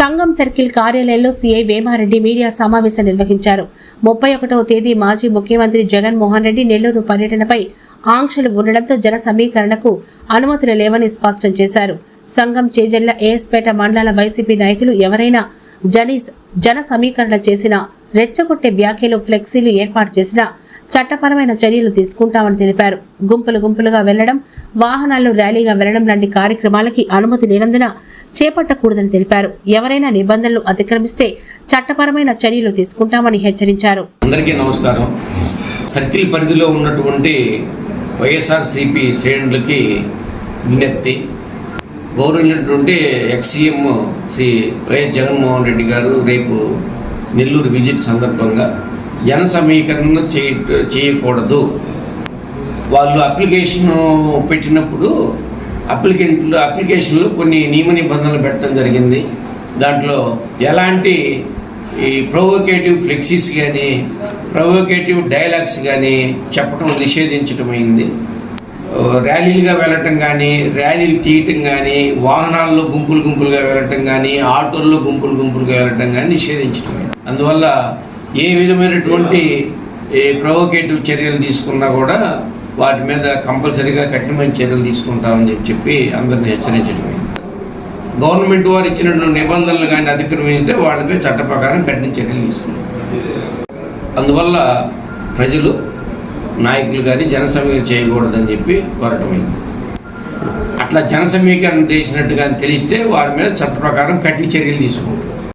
సంఘం సర్కిల్ కార్యాలయంలో CI Vemareddy media సమావేశం నిర్వహించారు. 31వ తేదీ మాజీ ముఖ్యమంత్రి జగన్మోహన్ రెడ్డి నెల్లూరు పర్యటనపై ఆంక్షలు ఉండడంతో జన సమీకరణకు అనుమతులు లేవని స్పష్టం చేశారు. సంఘం చేజెళ్ల ఏఎస్పేట మండలాల వైసీపీ నాయకులు ఎవరైనా జన సమీకరణ చేసినా, రెచ్చగొట్టే వ్యాఖ్యలు, ఫ్లెక్సీలు ఏర్పాటు చేసినా చట్టపరమైన చర్యలు తీసుకుంటామని తెలిపారు. గుంపులుగా వెళ్లడం, వాహనాల్లో ర్యాలీగా వెళ్లడం లాంటి కార్యక్రమాలకి అనుమతి లేనందున చేపట్టకూడదని తెలిపారు. ఎవరైనా నిబంధనలు అతిక్రమిస్తే చట్టపరమైన చర్యలు తీసుకుంటామని హెచ్చరించారు. అందరికీ నమస్కారం. సర్కిల్ పరిధిలో ఉన్నటువంటి వైఎస్ఆర్సీపీ శ్రేణులకి విజ్ఞప్తి. గౌరవించినటువంటి ఎక్స్-సీఎం శ్రీ వైఎస్ జగన్మోహన్ రెడ్డి గారు రేపు నెల్లూరు విజిట్ సందర్భంగా జన సమీకరణ చేయకూడదు. వాళ్ళు అప్లికేషన్ పెట్టినప్పుడు అప్లికేషన్లో కొన్ని నియమ నిబంధనలు పెట్టడం జరిగింది. దాంట్లో ఎలాంటి ఈ ప్రొవోకేటివ్ ఫ్లెక్సీస్ కానీ, ప్రొవోకేటివ్ డైలాగ్స్ కానీ చెప్పడం నిషేధించటమైంది. ర్యాలీలుగా వెళ్ళటం కానీ, ర్యాలీలు తీయటం కానీ, వాహనాల్లో గుంపులుగా వెళ్ళటం కానీ, ఆటోల్లో గుంపులుగా వెళ్ళటం కానీ నిషేధించటమైంది. అందువల్ల ఏ విధమైనటువంటి ప్రొవోకేటివ్ చర్యలు తీసుకున్నా కూడా వాటి మీద కంపల్సరీగా కఠినమైన చర్యలు తీసుకుంటామని చెప్పి అందరిని హెచ్చరించడమైంది. గవర్నమెంట్ వారు ఇచ్చినటువంటి నిబంధనలు కానీ అతిక్రమిస్తే వాళ్ళపై చట్ట ప్రకారం కఠిన చర్యలు తీసుకుంటారు. అందువల్ల ప్రజలు, నాయకులు కానీ జన సమీకరణ చేయకూడదని చెప్పి కోరటమైంది. అట్లా జన సమీకరణ చేసినట్టుగా తెలిస్తే వారి మీద చట్ట ప్రకారం కఠిన చర్యలు తీసుకుంటారు.